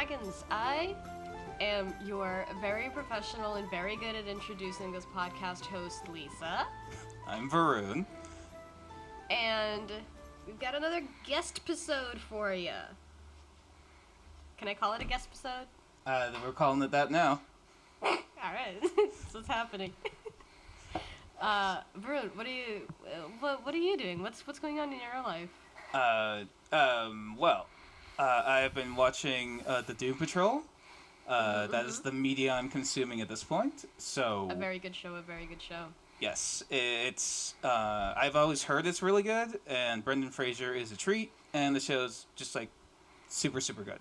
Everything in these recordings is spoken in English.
Dragons. I am your very professional and very good at introducing this podcast host, Lisa. I'm Varun. And we've got another guest episode for you. Can I call it a guest episode? We're calling it that now. Alright, that's what's happening. Varun, what are you doing? What's going on in your life? I've been watching the Doom Patrol. That is the media I'm consuming at this point. So A very good show. yes, it's. I've always heard it's really good, and Brendan Fraser is a treat, and the show's just like super good.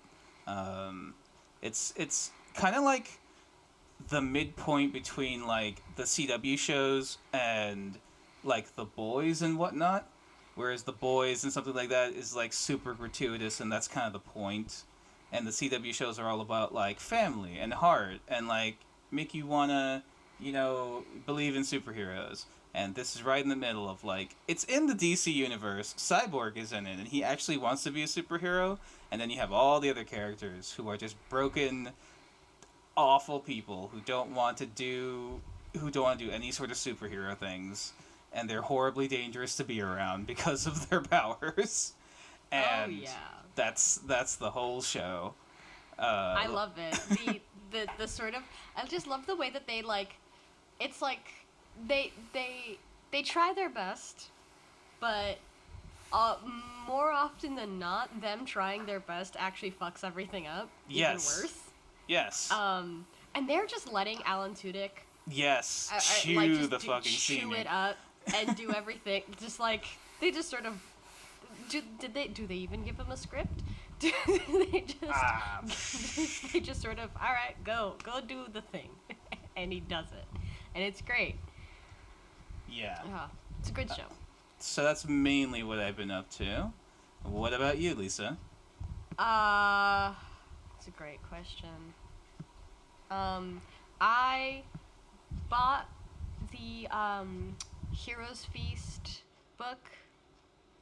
It's kind of like the midpoint between like the CW shows and like The Boys and whatnot. Whereas The Boys and something like that is like super gratuitous, and that's kind of the point. And the CW shows are all about like family and heart and like make you wanna, believe in superheroes. And this is right in the middle of like, it's in the DC universe. Cyborg is in it, and he actually wants to be a superhero. And then you have all the other characters who are just broken, awful people who don't want to do any sort of superhero things. And they're horribly dangerous to be around because of their powers. And that's the whole show. I love it. The sort of, I just love the way that they like, it's like they try their best, but more often than not, them trying their best actually fucks everything up. Yes. Even worse. Yes. And they're just letting Alan Tudyk. Yes. Chew like, the fucking chew scenery. it up and do everything. Just like they just sort of. Do they even give him a script? Do they just they just sort of, all right, go do the thing, and he does it, and it's great. Yeah. It's a good show. So that's mainly what I've been up to. What about you, Lisa? It's a great question. I bought the Heroes Feast book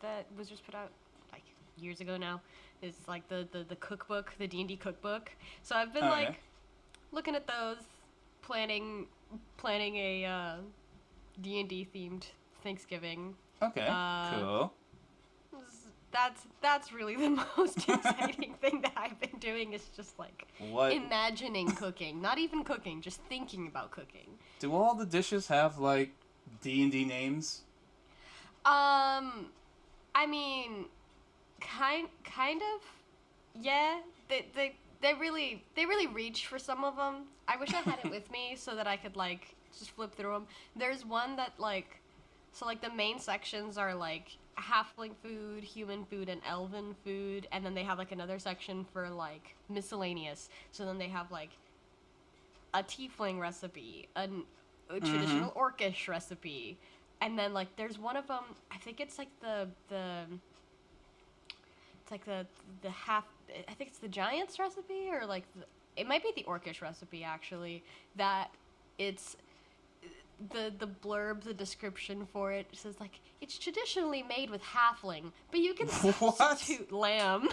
that was just put out like years ago now. It's like the cookbook, the D&D cookbook. So I've been like looking at those, planning a D&D themed Thanksgiving. Okay, cool. That's really the most exciting thing that I've been doing is just like imagining cooking. Not even cooking, just thinking about cooking. Do all the dishes have like D&D names? I mean, kind of, yeah. They really reach for some of them. I wish I had it with me so that I could like just flip through them. There's one that like, so like the main sections are like halfling food, human food, and elven food, and then they have like another section for like miscellaneous. So then they have like a tiefling recipe, a traditional orcish recipe. And then, like, there's one of them, I think it's, like, the half, I think it's the Giants recipe, or, like, it might be the Orcish recipe, actually, that it's, the blurb, the description for it says, like, it's traditionally made with halfling, but you can substitute lamb.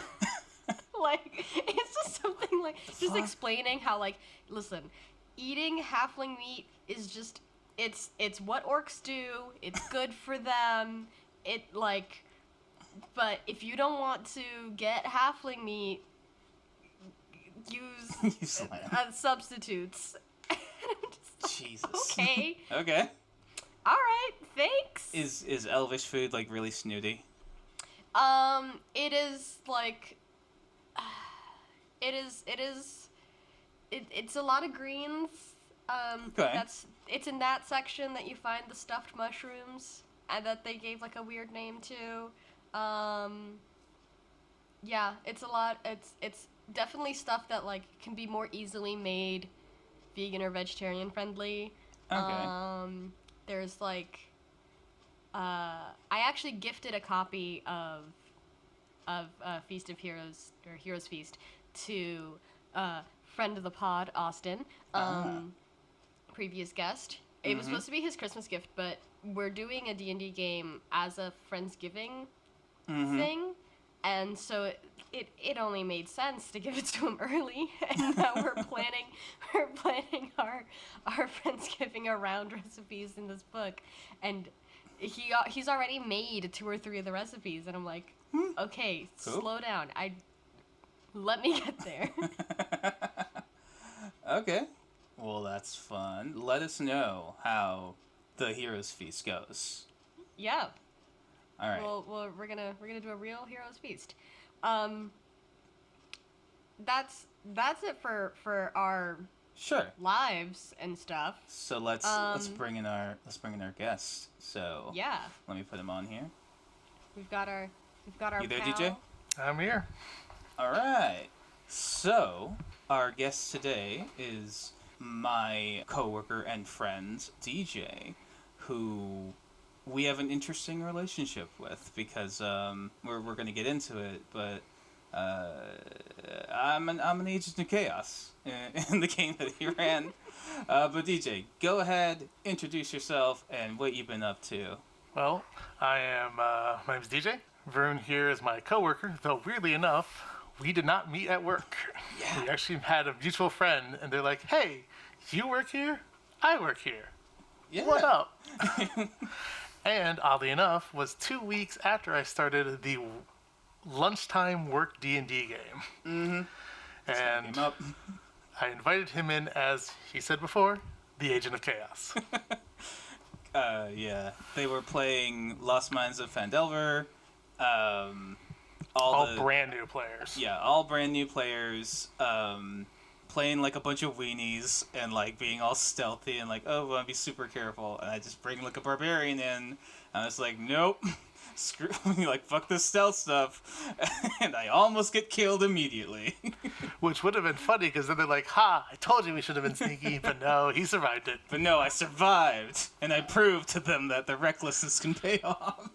Like, it's just something, like, just explaining how, like, listen, eating halfling meat is just... It's what orcs do. It's good for them. But if you don't want to get halfling meat, use substitutes. Jesus. Okay. Okay. All right. Thanks. Is elvish food like really snooty? It is like. It's a lot of greens. Okay. It's in that section that you find the stuffed mushrooms, and that they gave like a weird name to. Yeah, it's a lot. It's definitely stuff that like can be more easily made, vegan or vegetarian friendly. Okay. There's like, I actually gifted a copy of Feast of Heroes or Heroes Feast to friend of the pod Austin. Previous guest. It was supposed to be his Christmas gift, but we're doing a D&D game as a Friendsgiving thing, and so it only made sense to give it to him early, and now we're planning our Friendsgiving around recipes in this book, and he's already made 2 or 3 of the recipes, and I'm like, okay, Cool. slow down. Let me get there. Okay. Well, that's fun. Let us know how the Heroes Feast goes. Yeah. All right. Well, we're gonna do a real Heroes Feast. That's it for our Sure. lives and stuff. So let's bring in our guest. So Yeah. let me put him on here. We've got our You there, pal. DJ? I'm here. All right. So our guest today is my coworker and friend DJ, who we have an interesting relationship with because we're going to get into it, but I'm an agent of chaos in the game that he ran. But DJ, go ahead, introduce yourself and what you've been up to. Well, I am. My name's DJ. Vern here is my coworker, though weirdly enough, we did not meet at work. Yeah. We actually had a mutual friend, and they're like, "Hey, you work here? I work here. Yeah. What up?" And oddly enough, was 2 weeks after I started the lunchtime work D&D game. Mm-hmm. And Came up. I invited him in as he said before, the Agent of Chaos. Yeah. They were playing Lost Mines of Phandelver. All brand new players. Yeah, all brand new players, playing like a bunch of weenies and like being all stealthy and like, oh, I want to be super careful. And I just bring like a barbarian in, and I was like, nope, screw, like fuck this stealth stuff, and I almost get killed immediately. Which would have been funny because then they're like, "Ha! I told you we should have been sneaky," but no, he survived it. But no, I survived, and I proved to them that the recklessness can pay off.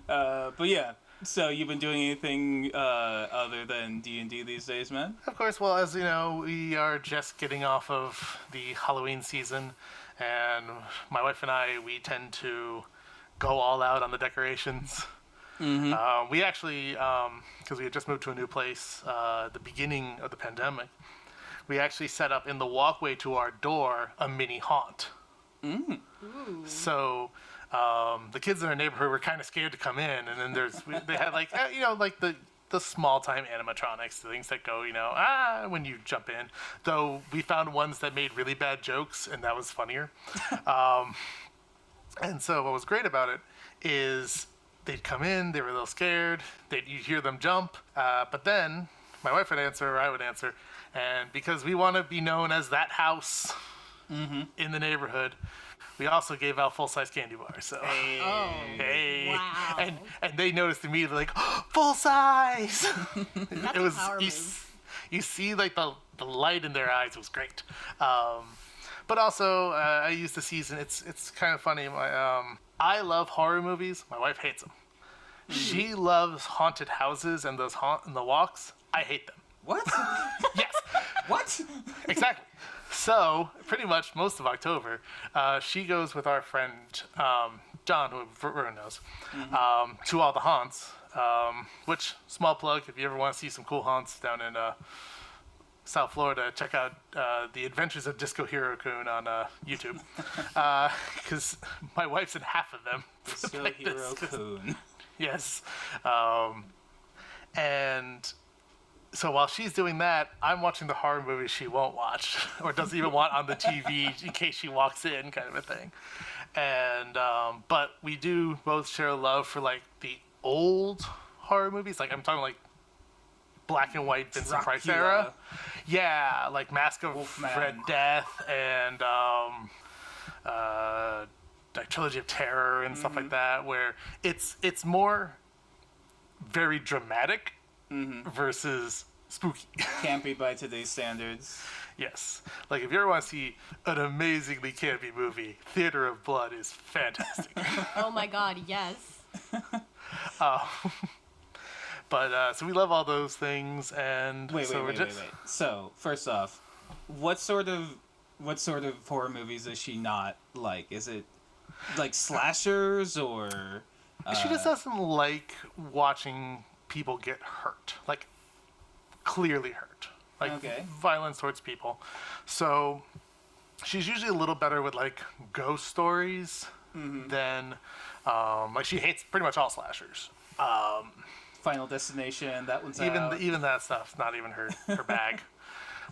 But yeah. So you've been doing anything other than D&D these days, man? Of course, well, as you know, we are just getting off of the Halloween season, and my wife and I, we tend to go all out on the decorations. Mm-hmm. We actually, because we had just moved to a new place at the beginning of the pandemic, we actually set up in the walkway to our door a mini haunt. Mm. Ooh. So the kids in our neighborhood were kind of scared to come in, and then they had like like the small time animatronics, the things that go when you jump in. Though we found ones that made really bad jokes, and that was funnier. And so what was great about it is they'd come in, they were a little scared, you'd hear them jump, but then my wife would answer or I would answer, and because we want to be known as that house in the neighborhood, we also gave out full-size candy bars. So Oh. hey, Wow. and they noticed immediately, like, oh, full size. That's It was a power you, move. you see like the light in their eyes. It was great. But also I used the season. It's kind of funny. I love horror movies. My wife hates them. She loves haunted houses and those and the walks. I hate them. What? Yes. What? Exactly. So, pretty much most of October, she goes with our friend John, who Vern knows, to all the haunts. Which, small plug, if you ever want to see some cool haunts down in South Florida, check out The Adventures of Disco Hero Kun on YouTube. Because my wife's in half of them. Disco Hero Kun. Yes. And so while she's doing that, I'm watching the horror movies she won't watch or doesn't even want on the TV in case she walks in, kind of a thing. And but we do both share love for like the old horror movies. Like I'm talking like black and white Vincent Price era. Yeah, like Mask of Wolfman. Red Death and like Trilogy of Terror and stuff like that, where it's more very dramatic versus spooky. Campy by today's standards. Yes. Like, if you ever want to see an amazingly campy movie, Theater of Blood is fantastic. Oh my god, yes. But, so we love all those things, and Wait. so we're just... So, first off, what sort of horror movies is she not like? Is it like slashers or? She just doesn't like watching people get hurt. Like, clearly hurt, like Okay. violence towards people. So she's usually a little better with like ghost stories than like she hates pretty much all slashers. Final Destination, that one's Even out. even that stuff's not even her bag,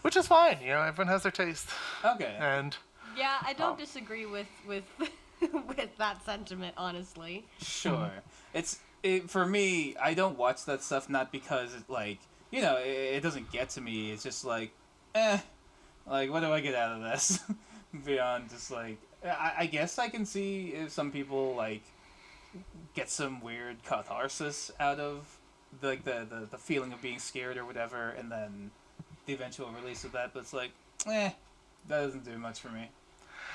which is fine. You know, everyone has their taste, Okay. and Yeah, I don't disagree with with that sentiment, honestly. Sure. For me, I don't watch that stuff not because like, it doesn't get to me. It's just like, like what do I get out of this? Beyond just like, I guess I can see if some people like get some weird catharsis out of the feeling of being scared or whatever, and then the eventual release of that. But it's like, that doesn't do much for me.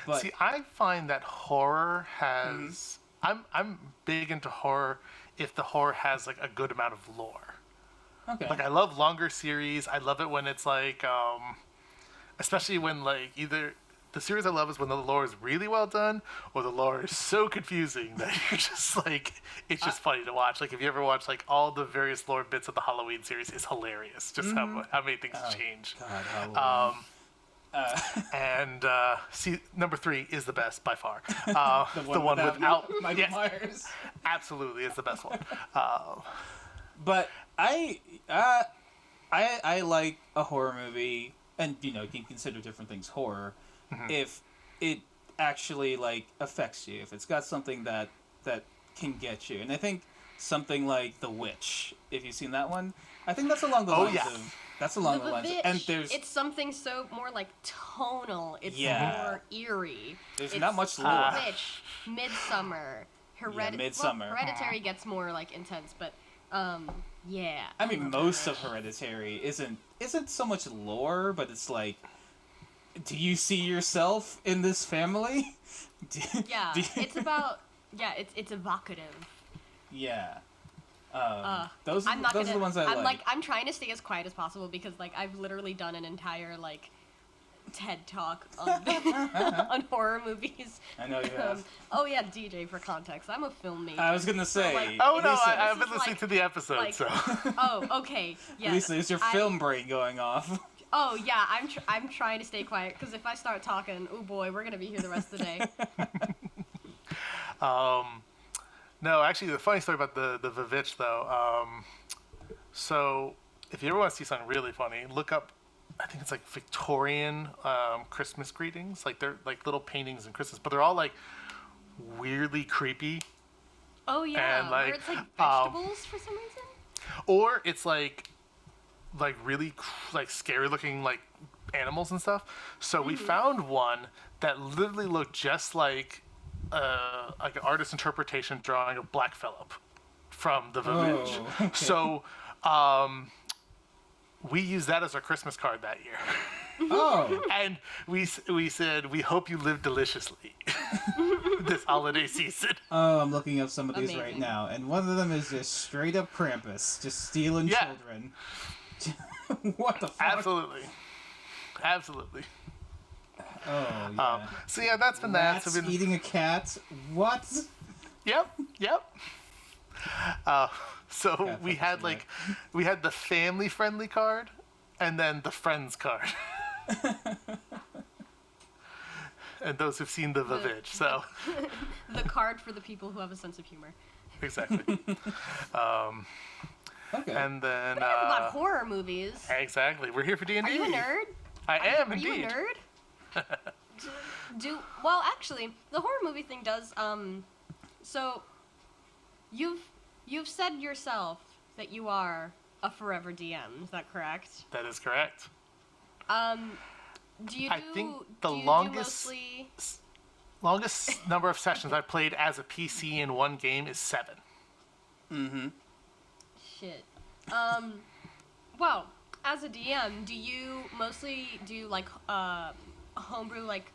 But see, I find that horror has. I'm big into horror if the horror has like a good amount of lore. okay, Like I love longer series. I love it when it's like, especially when like either the series I love is when the lore is really well done, or the lore is so confusing that you're just like it's just funny to watch. Like if you ever watch like all the various lore bits of the Halloween series, it's hilarious. Just how many things change. God, Halloween. And see, number 3 is the best by far. The one without Michael yes, Myers. absolutely, it's the best one. But I like a horror movie, and you can consider different things horror if it actually like affects you, if it's got something that can get you. And I think something like The Witch, if you've seen that one, I think that's along the lines of that's along the lines. And it's something so more like tonal. It's more eerie. There's it's not much lore. Witch, Midsummer, Midsommar. Hereditary gets more like intense, but yeah. I mean, most of Hereditary isn't so much lore, but it's like, do you see yourself in this family? It's about it's evocative. Yeah. Those are the ones I I'm like. I'm trying to stay as quiet as possible because like I've literally done an entire like TED talk on on horror movies. I know you have. Oh yeah, DJ for context. I'm a film major. I was gonna say. like, Oh no, Lisa, I've been is listening like- to the episode, like- so. Oh, okay. Yeah. Lisa, is your film brain going off? Oh yeah, I'm trying to stay quiet because if I start talking, oh boy, we're gonna be here the rest of the day. No, actually, the funny story about the Vivitch, though. So, if you ever want to see something really funny, look up, I think it's like Victorian Christmas greetings. Like, they're like little paintings in Christmas, but they're all like weirdly creepy. Oh yeah, And, like, where it's like vegetables for some reason. Or it's like really like scary looking like animals and stuff. So we found one that literally looked just like an artist's interpretation drawing of Black Phillip from the Vivitch. Oh, okay. So we used that as our Christmas card that year. Oh. And we said, we hope you live deliciously this holiday season. Oh, I'm looking up some of these right Amazing. now, and one of them is just straight up Krampus, just stealing children. What the fuck? Absolutely. Oh, yeah. So yeah, that's been that. Rats So been, eating a cat? What? Yep. So Yeah, we fucking had swear. we had the family friendly card, and then the friends card. And those who've seen the Vivitch, so The card for the people who have a sense of humor. exactly. Okay. And then Enough about horror movies. exactly, we're here for D&D. Are you a nerd? I am Are indeed. you a nerd? Well, actually, the horror movie thing does. So, you've said yourself that you are a forever DM. Is that correct? That is correct. Do you? I think the do you longest- Do mostly... Longest number of sessions I've played as a PC in one game is 7. Mm-hmm. Shit. Well, as a DM, do you mostly do like homebrew like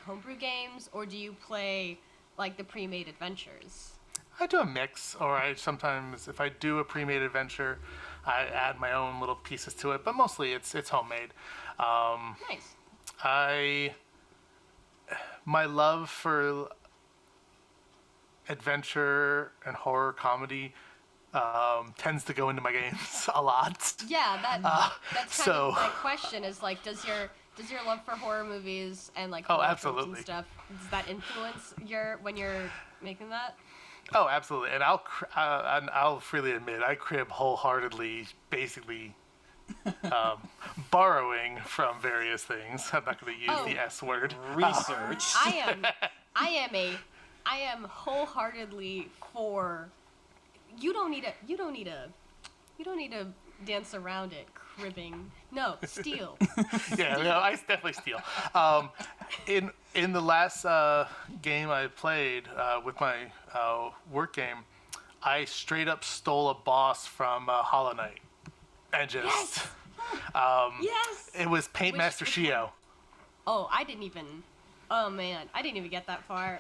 homebrew games, or do you play like the pre-made adventures? I do a mix, or I sometimes, if I do a pre-made adventure, I add my own little pieces to it, but mostly it's homemade. Nice. My love for adventure and horror comedy tends to go into my games a lot. Yeah, that's kind so- of my question is like, does your love for horror movies and like Oh, horror films absolutely. and stuff, does that influence when you're making that? Oh, absolutely. And I'll freely admit, I crib wholeheartedly, basically borrowing from various things. I'm not going to use the S word. Research. I am wholeheartedly for. You don't need to dance around it. Cribbing. No, steal. Yeah, no, I definitely steal. In the last game I played with my work game, I straight up stole a boss from Hollow Knight, and just Yes. Yes. it was Paint Master which Shio. Oh, I didn't even. Oh man, I didn't even get that far.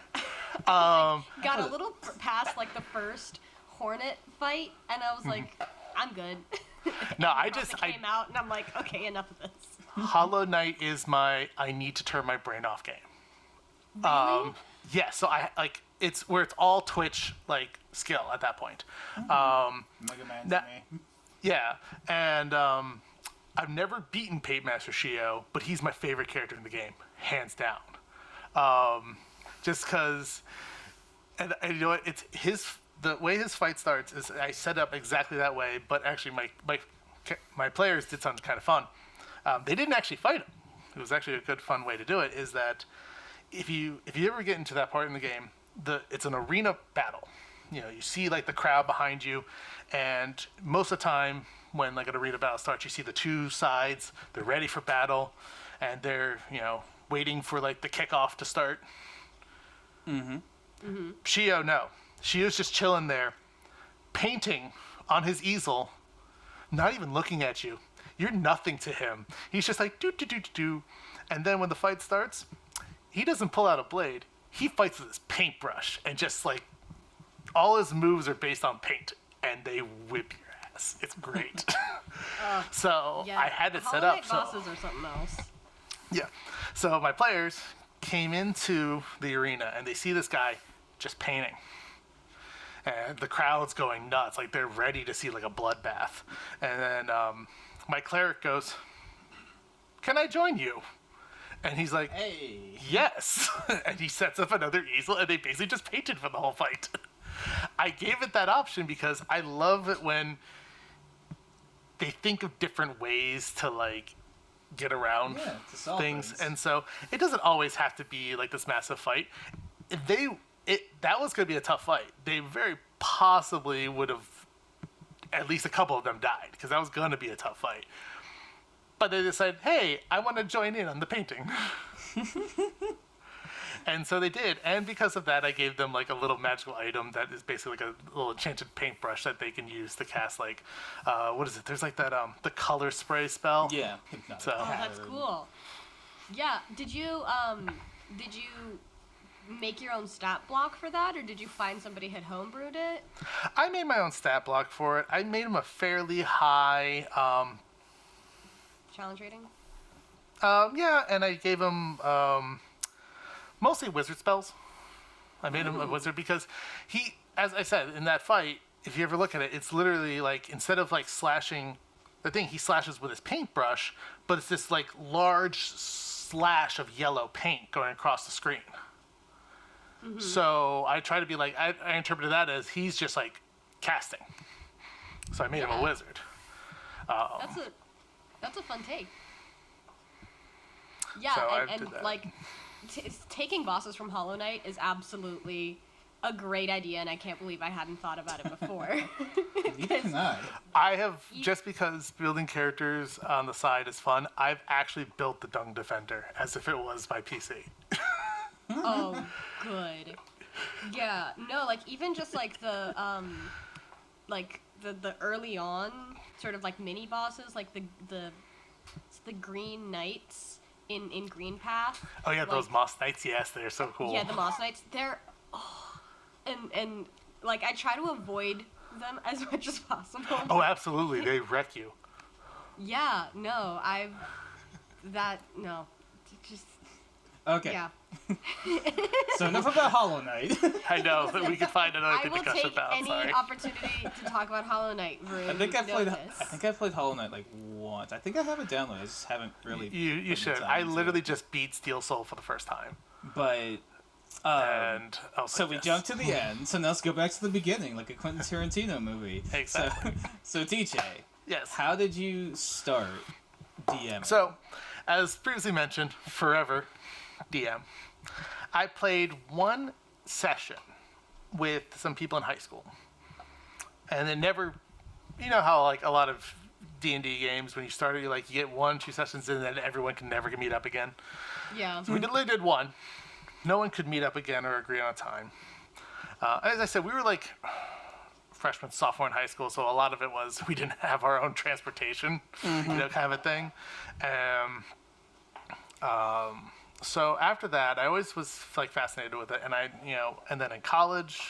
Got a little past like the first Hornet fight, and I was like, I'm good. No, And it came out, and I'm like, okay, enough of this. Hollow Knight is my I need to turn my brain off game. Really? Yeah, so I like it's where it's all Twitch like skill at that point. Mega Man That- to me. Yeah, and I've never beaten Paint Master Shio, but he's my favorite character in the game, hands down. Just because, and you know what? It's the way his fight starts is I set up exactly that way, but actually my players did something kind of fun. They didn't actually fight him. It was actually a good fun way to do it. Is that if you ever get into that part in the game, it's an arena battle. You know, you see like the crowd behind you, and most of the time when like an arena battle starts, you see the two sides. They're ready for battle, and they're waiting for like the kickoff to start. Shio, no. Shio's just chilling there, painting on his easel, not even looking at you. You're nothing to him. He's just like, do, do, do, do, do. And then when the fight starts, he doesn't pull out a blade. He fights with his paintbrush, and just like, all his moves are based on paint, and they whip your ass. It's great. So Yeah. I had it set Hollow up. Knight So bosses are something else. yeah. So my players came into the arena and they see this guy just painting. And the crowd's going nuts. Like they're ready to see like a bloodbath. And then my cleric goes, "Can I join you?" And he's like, Hey. "Yes." And he sets up another easel and they basically just painted for the whole fight. I gave it that option because I love it when they think of different ways to like get around to solve things. And so it doesn't always have to be like this massive fight. That was going to be a tough fight. They very possibly would have, at least a couple of them died, because that was going to be a tough fight. But they decided, hey, I want to join in on the painting. And so they did. And because of that, I gave them like a little magical item that is basically like a little enchanted paintbrush that they can use to cast like, what is it? There's like that, the color spray spell. Yeah. Hypnotic So- Oh, that's pattern. cool. Yeah. Did you make your own stat block for that, or did you find somebody had homebrewed it? I made my own stat block for it. I made him a fairly high, Challenge rating? yeah, and I gave him mostly wizard spells. I made him a wizard because he, as I said, in that fight, if you ever look at it, it's literally like, instead of like slashing the thing, he slashes with his paintbrush, but it's this like large slash of yellow paint going across the screen. So I try to be like, I interpreted that as he's just like casting. So I made him a Yeah. wizard. That's a fun take. Yeah, So I and did that. like taking bosses from Hollow Knight is absolutely a great idea, and I can't believe I hadn't thought about it before. Neither can I. I have, just because building characters on the side is fun, I've actually built the Dung Defender as if it was my PC. Oh, good. Yeah, no, like even just like the early on sort of like mini bosses, like the Green Knights in Green Path. Oh yeah, those Like- Moss Knights, yes, they're so cool. Yeah, the Moss Knights, they're and like I try to avoid them as much as possible. Oh, absolutely, they wreck you. Yeah, no, just Okay. yeah. So enough about Hollow Knight. I know, but we could find another I thing will to gush take about. any Sorry. opportunity to talk about Hollow Knight. Vroom. I think I This. played Hollow Knight like once. I think I have it downloaded. I just haven't really. You put should. the time I into literally it. just beat Steel Soul for the first time. But. And I was So like, we yes. jump to the end. So now let's go back to the beginning, like a Quentin Tarantino movie. Exactly. So TJ, Yes. how did you start DM? So, as previously mentioned, forever DM. I played one session with some people in high school, and then never. You know how like a lot of D&D games, when you start it, you get 1-2 sessions in, and then everyone can never meet up again. Yeah. So we literally did one. No one could meet up again or agree on a time. As I said, we were like freshman, sophomore in high school, so a lot of it was we didn't have our own transportation, kind of a thing. So after that, I always was like fascinated with it, and and then in college,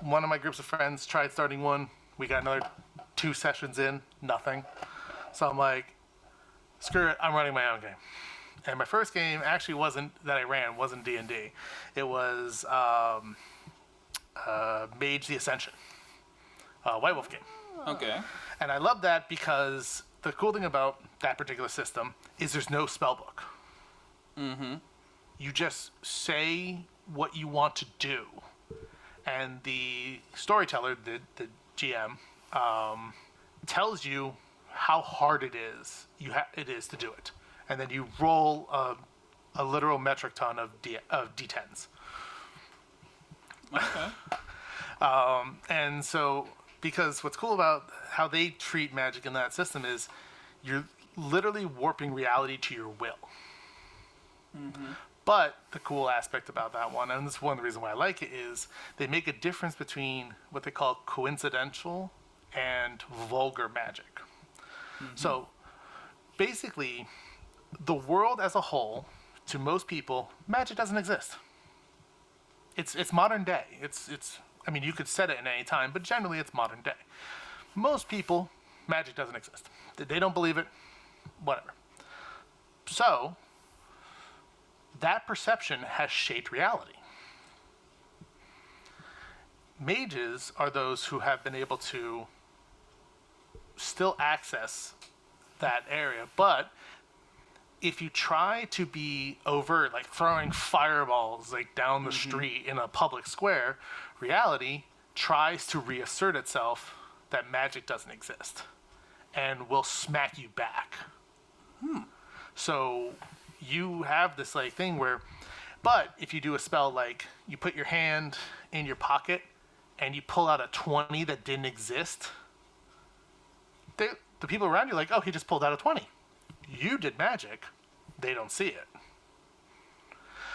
one of my groups of friends tried starting one. We got another 2 sessions in, nothing. So I'm like, screw it, I'm running my own game. And my first game actually wasn't D&D. It was Mage the Ascension, White Wolf game. Okay. And I love that because the cool thing about that particular system is there's no spell book. Mm-hmm. You just say what you want to do. And the storyteller, the GM, tells you how hard it is to do it. And then you roll a literal metric ton of D10s. Okay. And so, because what's cool about how they treat magic in that system is you're literally warping reality to your will. Mm-hmm. But the cool aspect about that one, and this is one of the reasons why I like it, is they make a difference between what they call coincidental and vulgar magic. Mm-hmm. So, basically, the world as a whole, to most people, magic doesn't exist. It's modern day. I mean, you could set it in any time, but generally it's modern day. Most people, magic doesn't exist. They don't believe it, whatever. So, that perception has shaped reality. Mages are those who have been able to still access that area, but if you try to be overt, like throwing fireballs like down the street in a public square, reality tries to reassert itself that magic doesn't exist and will smack you back. So you have this like thing where, but if you do a spell like you put your hand in your pocket and you pull out a 20 that didn't exist, the people around you are like, oh, he just pulled out a 20. You did magic. They don't see it.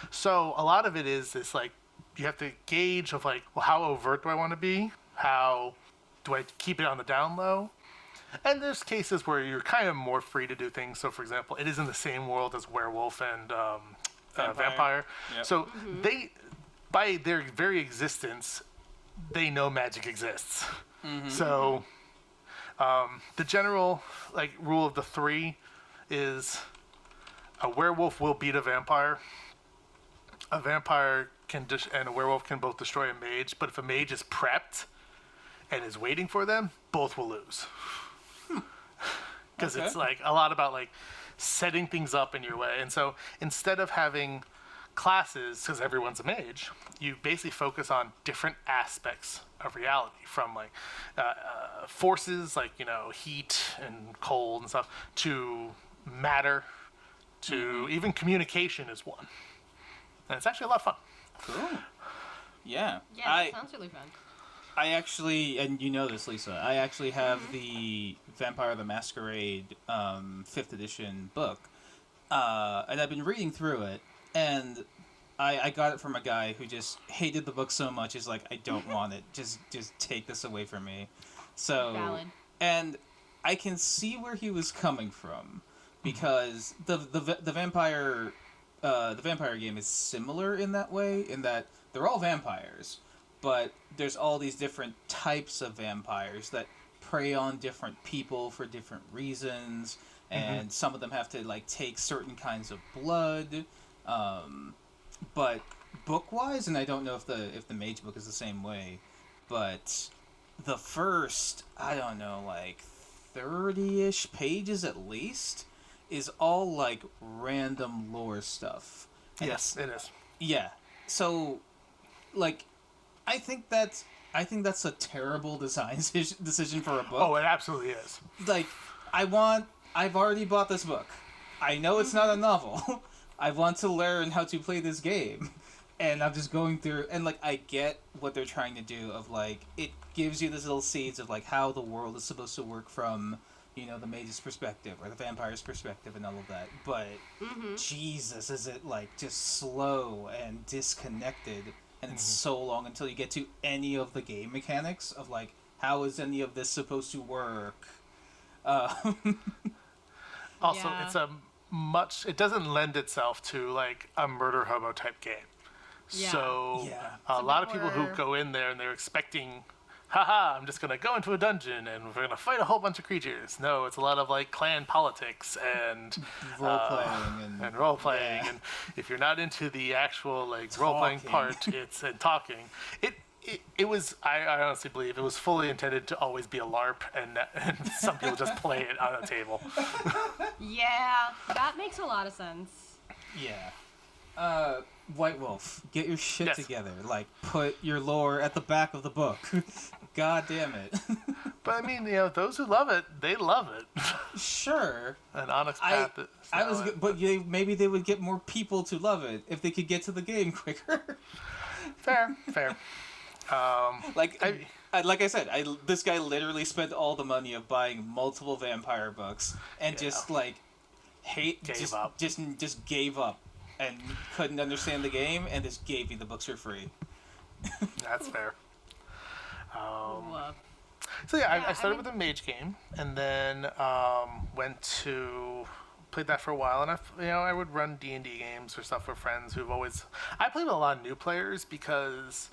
So a lot of it is this like, you have to gauge of like, well, how overt do I want to be? How do I keep it on the down low? And there's cases where you're kind of more free to do things. So, for example, it is in the same world as werewolf and vampire. Yep. So they, by their very existence, they know magic exists. So the general like rule of the 3 is a werewolf will beat a vampire. A vampire and a werewolf can both destroy a mage, but if a mage is prepped and is waiting for them, both will lose. Because it's like a lot about like setting things up in your way. And so instead of having classes, because everyone's a mage, you basically focus on different aspects of reality, from like forces like, heat and cold and stuff, to matter, to even communication is one. And it's actually a lot of fun. Cool. Yeah. Yeah, that sounds really fun. I actually, and you know this, Lisa, I actually have the Vampire the Masquerade 5th edition book. And I've been reading through it, and I got it from a guy who just hated the book so much, he's like, I don't want it. Just take this away from me. So, Valid. And I can see where he was coming from, because the vampire game is similar in that way, in that they're all vampires, but there's all these different types of vampires that prey on different people for different reasons, and some of them have to like take certain kinds of blood. But book-wise, and I don't know if the Mage book is the same way, but the first, I don't know, like 30-ish pages at least is all like random lore stuff. And Yes, it is. yeah. So, like, I think that's a terrible design decision for a book. Oh, it absolutely is. Like, I've already bought this book. I know it's not a novel. I want to learn how to play this game. And I'm just going through, and like, I get what they're trying to do of like, it gives you these little seeds of like how the world is supposed to work from, you know, the mage's perspective or the vampire's perspective and all of that. But Jesus, is it like just slow and disconnected, and it's so long until you get to any of the game mechanics of like, how is any of this supposed to work? Also, Yeah. it's it doesn't lend itself to like a murder hobo type game. Yeah. So Yeah. a It's a lot bit of people who more- go in there and they're expecting, haha, I'm just gonna go into a dungeon and we're gonna fight a whole bunch of creatures. No, it's a lot of like clan politics and Role-playing and role playing. yeah. And if you're not into the actual like role playing Talking. part, it's talking. It was, I honestly believe it was fully intended to always be a LARP, and some people just play it on a table. Yeah, that makes a lot of sense. Yeah. White Wolf, get your shit Yes. together. Like, put your lore at the back of the book. God damn it. But I mean, you know, those who love it, they love it. Sure. An honest I path. was, but maybe they would get more people to love it if they could get to the game quicker. fair. Like, like I said, this guy literally spent all the money of buying multiple vampire books and just like Gave up. Just gave up and couldn't understand the game and just gave you the books for free. That's fair. Woof. So yeah, Yeah, I started I mean- with a mage game, and then played that for a while, and I would run D&D games or stuff with friends who've always. I played with a lot of new players because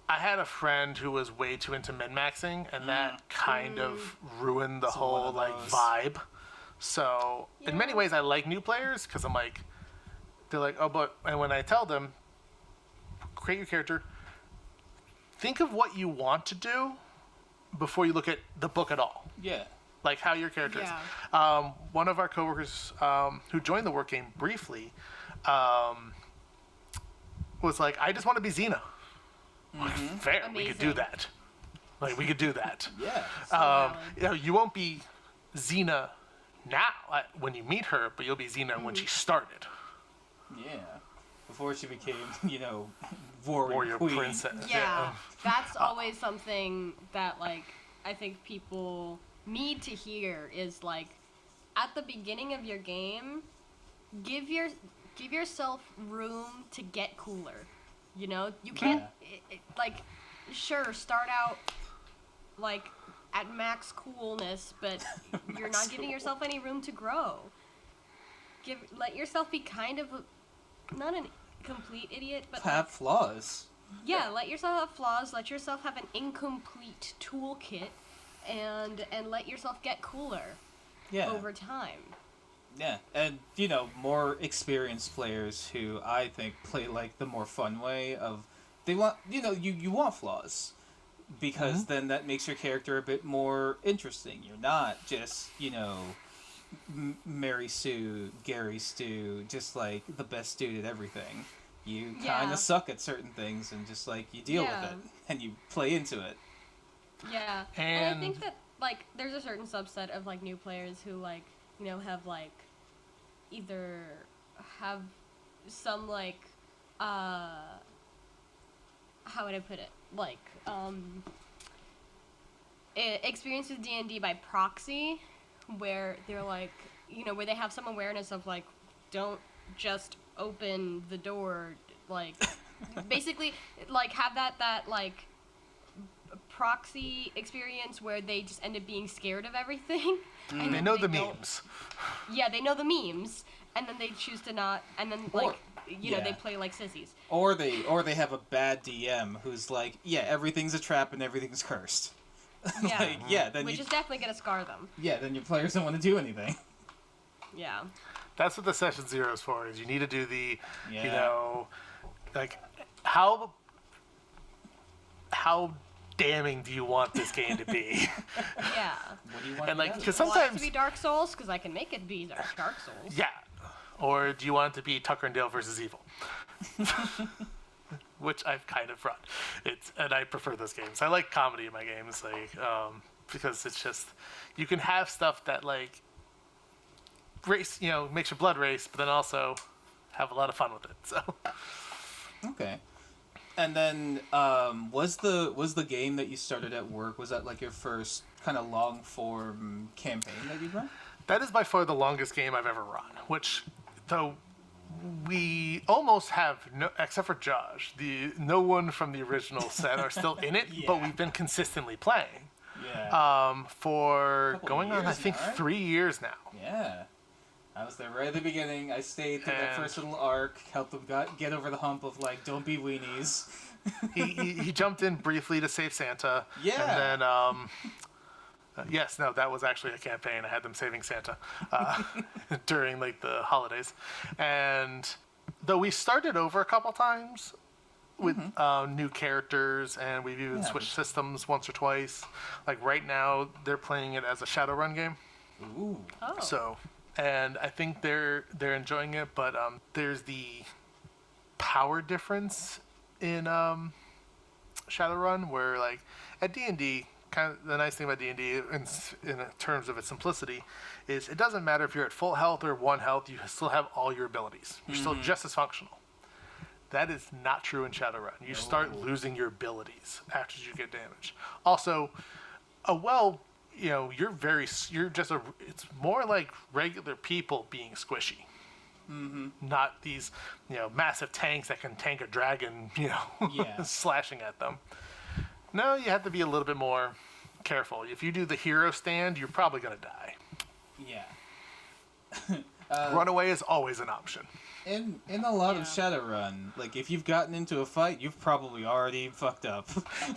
I had a friend who was way too into min-maxing, and that kind of ruined the It's one whole of like those. vibe. So in many Yeah. ways, I like new players because I'm like, they're like, oh, but and when I tell them, create your character, think of what you want to do before you look at the book at all. Yeah. Like how your character is. Yeah. One of our coworkers who joined the work game briefly was like, I just want to be Xena. Like, fair, we could do Amazing. that. Like we could do that. Yeah. Valid. You know, you won't be Xena now when you meet her, but you'll be Xena when she started. Yeah. Before she became, you know, warrior queen. princess. Yeah, that's always something that like I think people need to hear is like at the beginning of your game, give yourself room to get cooler. You know, you can't like sure start out like at max coolness, but you're not giving yourself any room to grow. Let yourself be kind of not an complete idiot, but Have flaws. yeah, let yourself have flaws, let yourself have an incomplete toolkit, and let yourself get cooler Yeah. over time. Yeah, and you know, more experienced players who I think play like the more fun way of they want, you know, you want flaws because then that makes your character a bit more interesting. You're not just, you know, Mary Sue, Gary Stu, just like the best dude at everything. You kind Yeah. of suck at certain things and just like you deal Yeah. with it and you play into it. Yeah, and I And- think that like there's a certain subset of like new players who like you know have like either have some like how would I put it like experience with D&D by proxy, where they're like you know where they have some awareness of like don't just open the door like basically like have that like proxy experience where they just end up being scared of everything. And They then know the don't- memes. Yeah, they know the memes, and then they choose to not, and then Or- like you know yeah. they play like sissies. Or they have a bad DM who's like, yeah, everything's a trap and everything's cursed. Yeah. Like, yeah, then Which is definitely gonna scar them. yeah, then your players don't want to do anything. Yeah. That's what the session 0 is for. Is you need to do the, Yeah. you know, like how damning do you want this game to be? Yeah. What do you want? And, like, to do? 'cause Do you want it sometimes- to be Dark Souls, because I can make it be Dark Souls. Yeah. Or do you want it to be Tucker and Dale versus Evil? Which I've kind of run. And I prefer those games. I like comedy in my games, like because it's just you can have stuff that like race, you know, makes your blood race, but then also have a lot of fun with it. So Okay. And then was the game that you started at work, was that like your first kind of long form campaign that you'd run? that is by far the longest game I've ever run. Which, though, we almost have no, except for Josh, no one from the original set are still in it, but Yeah. we've been consistently playing. Yeah. For Couple going on, I years think, now, right? 3 years now. Yeah. I was there right at the beginning. I stayed through that And- first little arc, helped them get over the hump of like, don't be weenies. He jumped in briefly to save Santa. Yeah. And then, yes, no, that was actually a campaign. I had them saving Santa during like the holidays. And though we started over a couple times with new characters, and we've even Yeah, switched systems once or twice. Like right now, they're playing it as a Shadowrun game. Ooh. Oh. So, and I think they're enjoying it, but there's the power difference in Shadowrun, where like at D&D, kind of the nice thing about D&D in terms of its simplicity is it doesn't matter if you're at full health or 1 health, you still have all your abilities. You're still just as functional. That is not true in Shadowrun. You start losing your abilities after you get damaged. Also, you know, it's more like regular people being squishy. Not these, you know, massive tanks that can tank a dragon, you know, Yeah. slashing at them. No, you have to be a little bit more careful. If you do the hero stand, you're probably going to die. Yeah. Runaway is always an option. In a lot of Yeah. Shadowrun, like if you've gotten into a fight, you've probably already fucked up.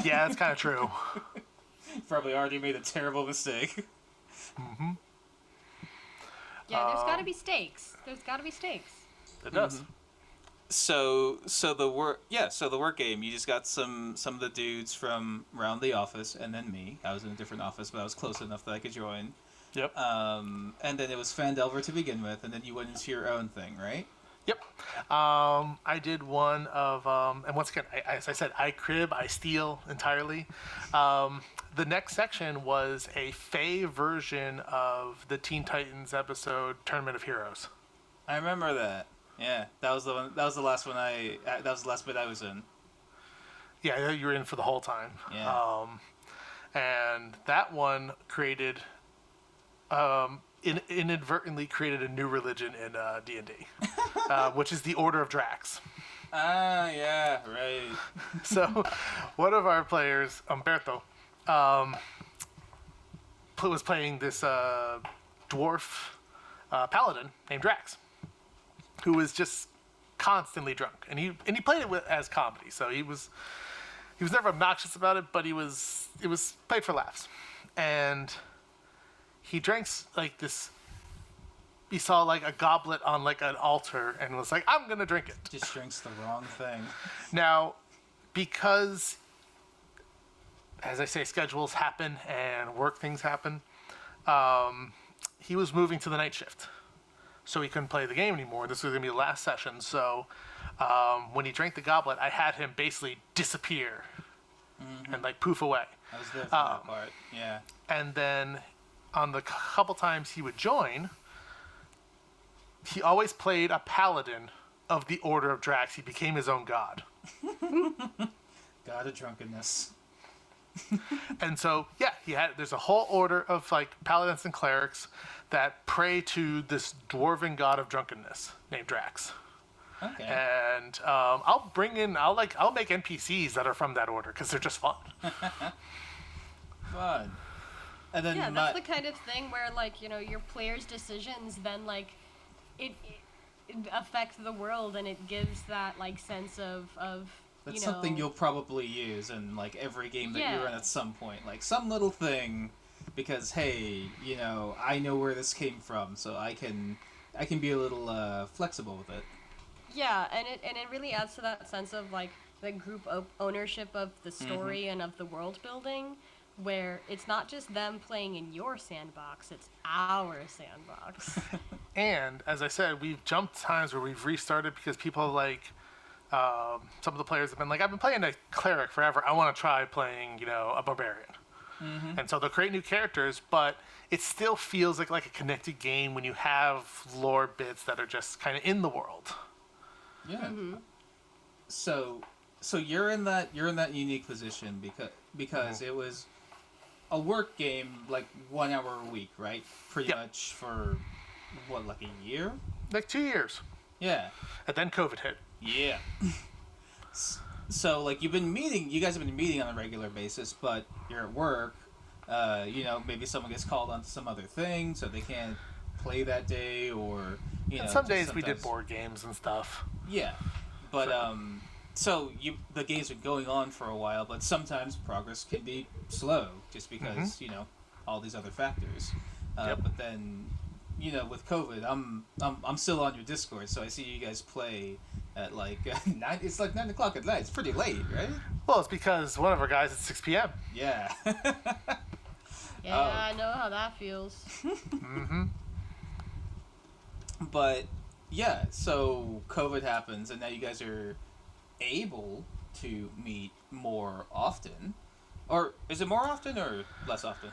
Yeah, that's kind of true. You've probably already made a terrible mistake. Yeah, there's gotta be stakes. There's gotta be stakes. It does. So the work game, you just got some of the dudes from around the office, and then me. I was in a different office, but I was close enough that I could join. Yep. And then it was Fandelver to begin with, and then you went into your own thing, right? Yep. I did one of, and once again, as I said, I crib, I steal entirely. The next section was a Fae version of the Teen Titans episode Tournament of Heroes. I remember that. Yeah, that was the one. That was the last one. That was the last bit I was in. Yeah, you were in for the whole time. Yeah. And that one created, inadvertently created a new religion in D&D, which is the Order of Drax. Ah, yeah, right. So, one of our players, Umberto, was playing this dwarf paladin named Drax, who was just constantly drunk, and he played it as comedy. So he was never obnoxious about it, but it was played for laughs, and he drank like this. He saw like a goblet on like an altar and was like, "I'm gonna drink it." Just drinks the wrong thing. Now, because, as I say, schedules happen and work things happen, he was moving to the night shift. So he couldn't play the game anymore. This was going to be the last session. So when he drank the goblet, I had him basically disappear and like poof away. I was there for that part. Yeah. And then on the couple times he would join, he always played a paladin of the Order of Drax. He became his own god. God of drunkenness. And so, yeah, there's a whole order of like paladins and clerics that pray to this dwarven god of drunkenness named Drax. Okay. And I'll make NPCs that are from that order because they're just fun. Fun. And then Yeah, that's the kind of thing where, like, you know, your players' decisions then, like, it affects the world, and it gives that, like, sense of That's something you'll probably use in like every game that you run at some point, like some little thing, because hey, I know where this came from, so I can be a little flexible with it. Yeah, and it really adds to that sense of like the group ownership of the story and of the world building, where it's not just them playing in your sandbox, it's our sandbox. And as I said, we've jumped times where we've restarted because people like some of the players have been like, I've been playing a cleric forever. I want to try playing, a barbarian. And so they'll create new characters, but it still feels like a connected game when you have lore bits that are just kind of in the world. Yeah. So you're in that unique position because it was a work game, like 1 hour a week, right? Pretty much for what, like a year? Like 2 years. Yeah. And then COVID hit. Yeah. So like you guys have been meeting on a regular basis, but you're at work. Maybe someone gets called onto some other thing, so they can't play that day, or And some days we did board games and stuff. Yeah, but so the game's been going on for a while, but sometimes progress can be slow just because all these other factors. But then with COVID, I'm still on your Discord, so I see you guys play at like 9. It's like 9 o'clock at night. It's pretty late, right? Well, it's because one of our guys at 6 p.m. Yeah. I know how that feels. But yeah, so COVID happens, and now you guys are able to meet more often. Or is it more often or less often?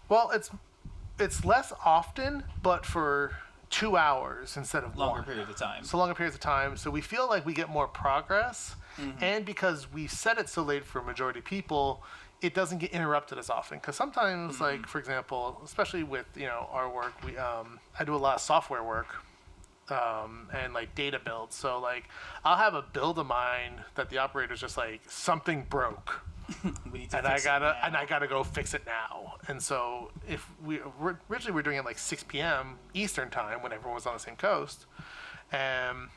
Well, it's less often, but for 2 hours instead of longer one. period of time. So longer periods of time. So we feel like we get more progress, and because we set it so late for a majority of people, it doesn't get interrupted as often. Because sometimes, like for example, especially with our work, we I do a lot of software work. And like data builds. So like I'll have a build of mine that the operator's just like, something broke. We need to and fix I gotta go fix it now. And so if originally we're doing it like 6 p.m. Eastern time when everyone was on the same coast, and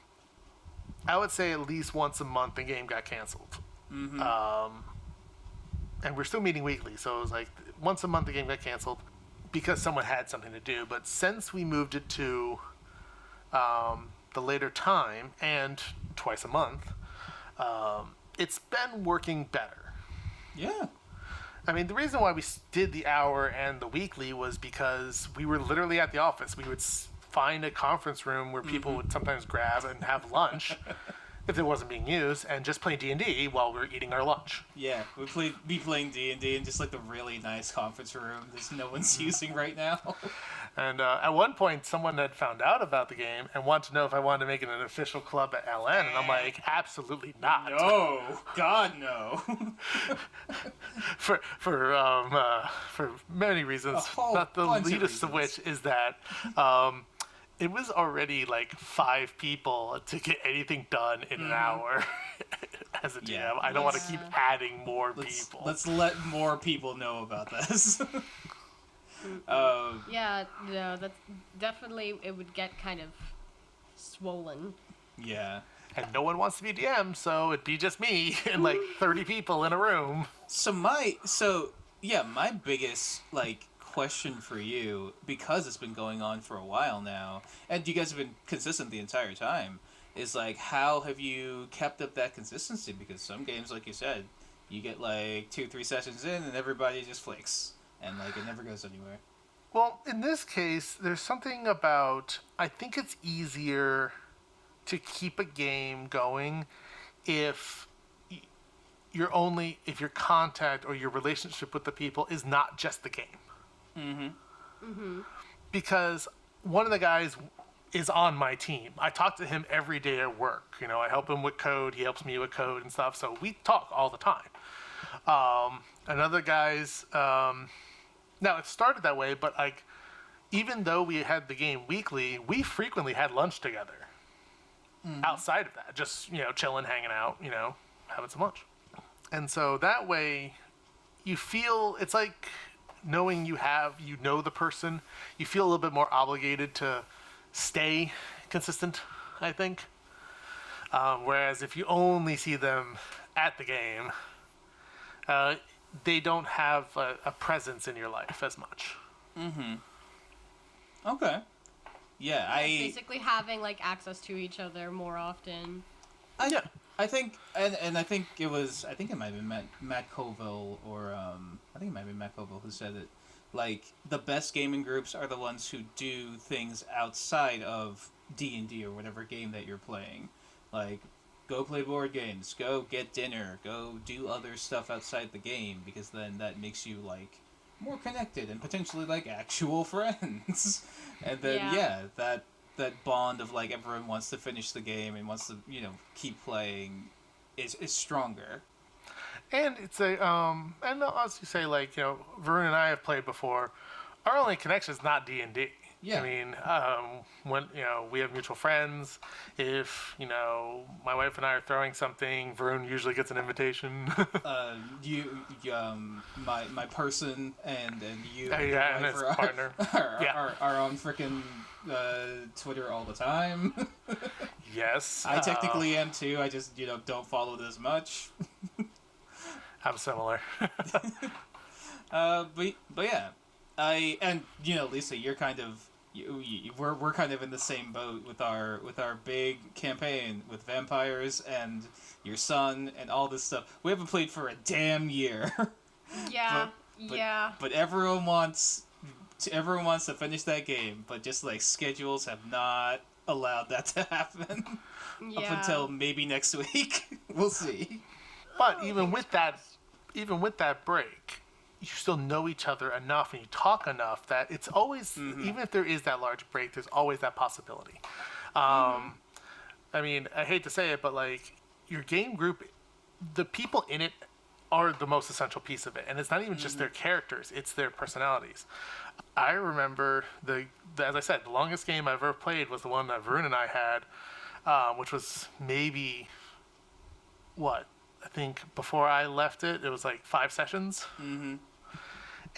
I would say at least once a month the game got canceled. And we're still meeting weekly, so it was like once a month the game got canceled because someone had something to do. But since we moved it to the later time and twice a month, it's been working better. Yeah. I mean, the reason why we did the hour and the weekly was because we were literally at the office. We would find a conference room where people would sometimes grab and have lunch if it wasn't being used, and just play D&D while we were eating our lunch. Yeah, we'd be playing D&D in just like a really nice conference room that no one's using right now. And at one point, someone had found out about the game and wanted to know if I wanted to make it an official club at LN, and I'm like, absolutely not. No, God no. for many reasons, not the least of which is that it was already like 5 people to get anything done in an hour. As a DM, I don't want to keep adding more people. Let's let more people know about this. That's definitely, it would get kind of swollen. Yeah. And no one wants to be DM, so it'd be just me and like 30 people in a room. So my biggest question for you, because it's been going on for a while now, and you guys have been consistent the entire time, is like, how have you kept up that consistency? Because some games, like you said, you get like 2-3 sessions in and everybody just flakes, and like it never goes anywhere. Well, in this case, there's something about, I think it's easier to keep a game going if your contact or your relationship with the people is not just the game. Because one of the guys is on my team. I talk to him every day at work. I help him with code. He helps me with code and stuff. So we talk all the time. Another guy's... now, it started that way, but like, even though we had the game weekly, we frequently had lunch together. Outside of that, just, chilling, hanging out, having some lunch. And so that way, you feel, it's like knowing you know the person, you feel a little bit more obligated to stay consistent, I think. Whereas if you only see them at the game, they don't have a presence in your life as much. Okay. Yeah, basically having like access to each other more often. I think, and I think it might have been Matt Colville or I think it might have been Matt Colville who said it. Like, the best gaming groups are the ones who do things outside of D&D or whatever game that you're playing. Like, go play board games, go get dinner, go do other stuff outside the game, because then that makes you, like, more connected and potentially, like, actual friends. And then, that bond of, like, everyone wants to finish the game and wants to, keep playing is stronger. And it's and as you say, like, Varun and I have played before. Our only connection is not D&D. Yeah. I mean, when, we have mutual friends. If, my wife and I are throwing something, Varun usually gets an invitation. My person and you and his partner are on frickin' Twitter all the time. Yes. I technically am too. I just, don't follow it as much. I'm similar. But yeah, Lisa, you're kind of we're kind of in the same boat with our big campaign with vampires and your son and all this stuff. We haven't played for a damn year. Yeah, But everyone wants to finish that game, but just like schedules have not allowed that to happen. Up until maybe next week. We'll see. But even with that break, you still know each other enough and you talk enough that it's always, even if there is that large break, there's always that possibility. I mean, I hate to say it, but like your game group, the people in it are the most essential piece of it. And it's not even just their characters, it's their personalities. I remember, as I said, the longest game I've ever played was the one that Varun and I had, which was maybe, I think before I left it was like 5 sessions.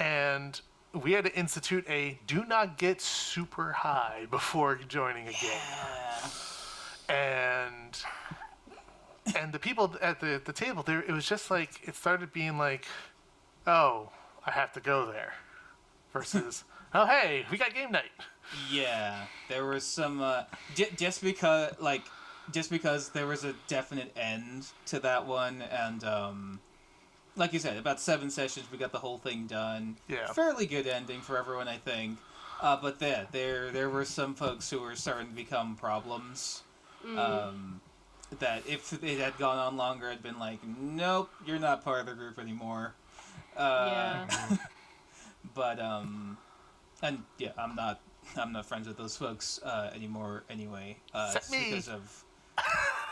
And we had to institute a do not get super high before joining a game. And the people at the table there, it was just like, it started being like, oh, I have to go there. Versus, oh, hey, we got game night. Yeah, there was some, just because there was a definite end to that one, and like you said, about 7 sessions, we got the whole thing done. Yeah. Fairly good ending for everyone, I think. But there were some folks who were starting to become problems. That if it had gone on longer, I'd been like, nope, you're not part of the group anymore. But and yeah, I'm not friends with those folks anymore anyway. Except me. Because of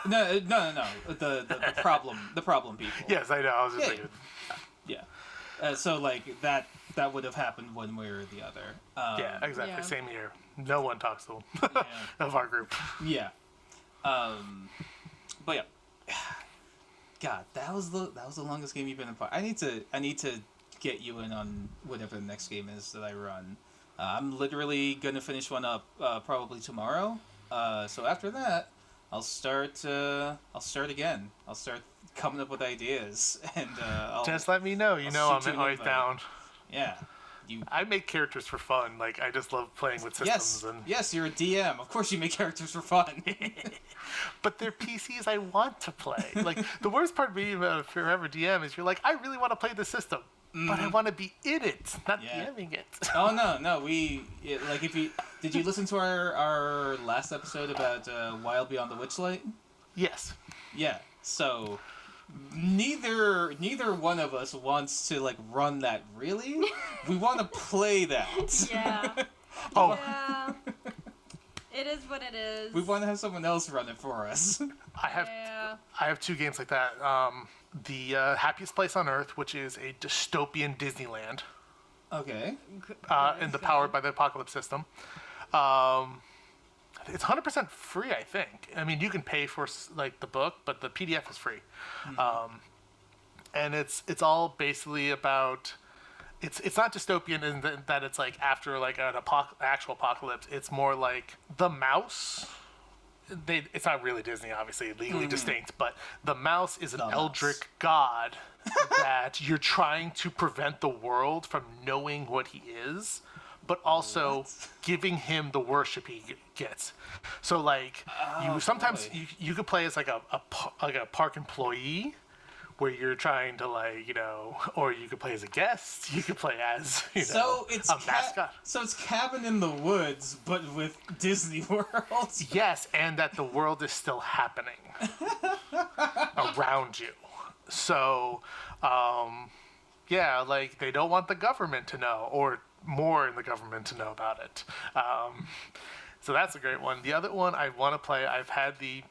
no. The problem people. Yes, I know. I was just thinking. Yeah. So like that would have happened one way or the other. Yeah, exactly. Yeah. Same here. No one talks to them of our group. Yeah. But yeah. God, that was the longest game you've been a part. I need to get you in on whatever the next game is that I run. I'm literally gonna finish one up probably tomorrow. So after that, I'll start again. I'll start coming up with ideas, and I'll just let me know. I'm shoot you an always invite. down. Yeah. I make characters for fun. Like, I just love playing with systems. Yes, you're a DM. Of course you make characters for fun. But they're PCs I want to play. Like, the worst part of being a forever DM is you're like, I really want to play this system, but I want to be in it, not DMing it. Oh, no. Did you listen to our last episode about Wild Beyond the Witchlight? Yes. Yeah, so neither one of us wants to like run that really. We want to play that. Yeah. Oh. Yeah. It is what it is. We want to have someone else run it for us. I have 2 games like that. The Happiest Place on Earth, which is a dystopian Disneyland. Okay. And the Powered by the Apocalypse system. It's 100% free, I think. I mean, you can pay for like the book, but the PDF is free. And it's all basically about. It's not dystopian in that it's like after like an actual apocalypse. It's more like the mouse it's not really Disney, obviously, legally distinct, but the mouse is an The eldritch mouse. god that you're trying to prevent the world from knowing what he is, but also giving him the worship he gets. So like you sometimes boy. you could play as like a park employee, where you're trying to or you could play as a guest. You could play as So it's a mascot. So it's Cabin in the Woods, but with Disney World. Yes, and that the world is still happening around you. So, yeah, like they don't want the government to know, or more in the government to know about it. So that's a great one. The other one I want to play, I've had the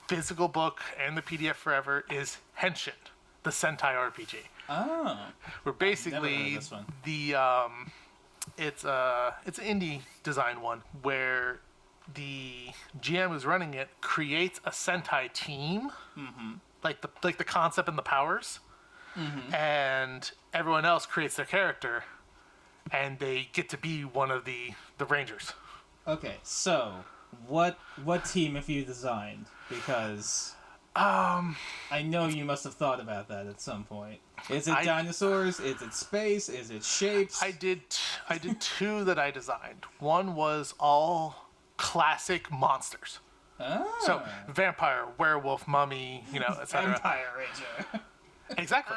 physical book and the PDF forever, is Henshin, the Sentai RPG. Oh. Where basically this one. it's an indie design one where the GM who's running it creates a Sentai team, like the concept and the powers, and everyone else creates their character, and they get to be one of the Rangers. Okay, so what team have you designed? Because I know you must have thought about that at some point. Is it dinosaurs? Is it space? Is it shapes? I did two that I designed. One was all classic monsters. Oh. So vampire, werewolf, mummy, etc. Vampire Ranger. Exactly.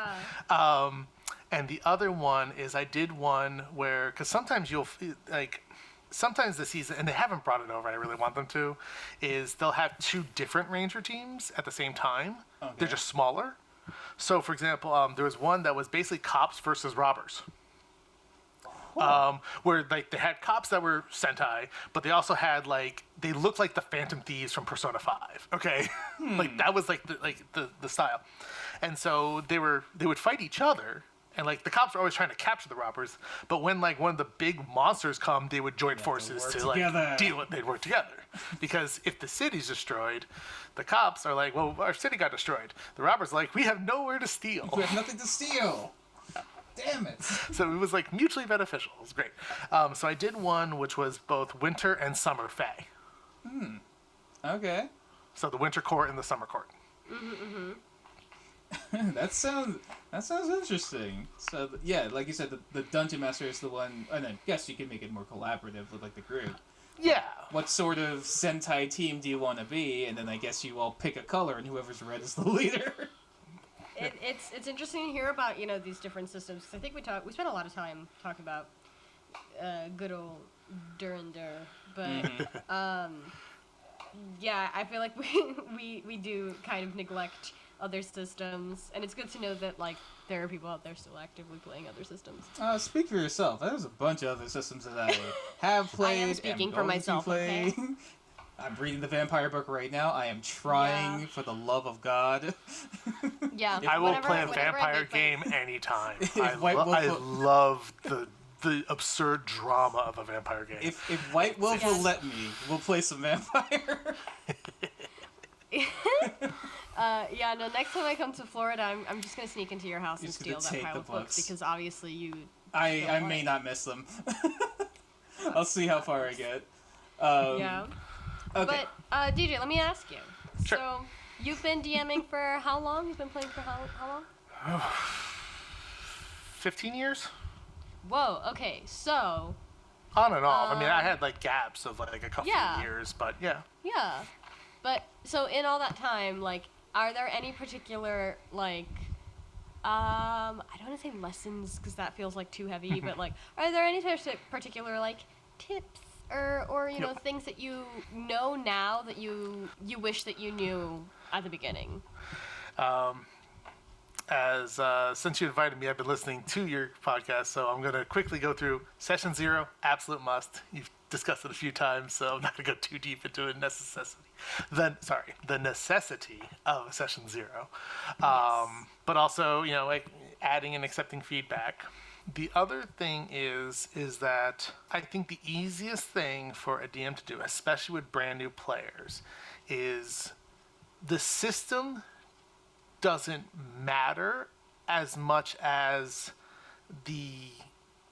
And the other one is I did one where, because sometimes sometimes the season, and they haven't brought it over, I really want them to, is they'll have two different Ranger teams at the same time. Okay. They're just smaller. So, for example, there was one that was basically cops versus robbers. Where like they had cops that were Sentai, but they also had they looked like the Phantom Thieves from Persona 5. Okay, like that was the style, and so they would fight each other. And the cops were always trying to capture the robbers, but when one of the big monsters come, they would join forces to deal with. They'd work together, because if the city's destroyed, the cops are like, "Well, our city got destroyed." The robbers are like, "We have nowhere to steal. We have nothing to steal." Damn it. So it was mutually beneficial. It was great. So I did one which was both winter and summer fae. Okay. So the winter court and the summer court. That sounds interesting. So yeah, like you said, the dungeon master is the one, and I guess you can make it more collaborative with the group. Yeah. What sort of Sentai team do you want to be? And then I guess you all pick a color, and whoever's red is the leader. It's interesting to hear about these different systems. 'Cause I think we spent a lot of time talking about good old Durandar, but yeah, I feel like we do kind of neglect other systems, and it's good to know that there are people out there still actively playing other systems. Speak for yourself. There's a bunch of other systems that I have played. I am speaking am for going to myself, play. okay? I'm reading the vampire book right now. I am trying, for the love of God. Yeah, I will play a whenever I vampire make game anytime. If I love the absurd drama of a vampire game. If White Wolf will let me, we'll play some vampire. Yeah, no, next time I come to Florida, I'm just going to sneak into your house and steal that pile of books, because obviously you... I may not miss them. I'll see how far I get. Yeah. Okay. But, DJ, let me ask you. Sure. So, you've been DMing for how long? You've been playing for how long? 15 years? Whoa, okay, so... On and off. I mean, I had gaps of a couple Yeah. of years, but yeah. Yeah. But, so in all that time, are there any particular, I don't want to say lessons, because that feels too heavy, but are there any particular tips or Yep. things that you know now that you wish that you knew at the beginning? Since you invited me, I've been listening to your podcast, so I'm going to quickly go through Session 0, absolute must. You've discussed it a few times, so I'm not going to go too deep into it. The necessity of Session 0. But also, adding and accepting feedback. The other thing is that I think the easiest thing for a DM to do, especially with brand new players, is the system doesn't matter as much as the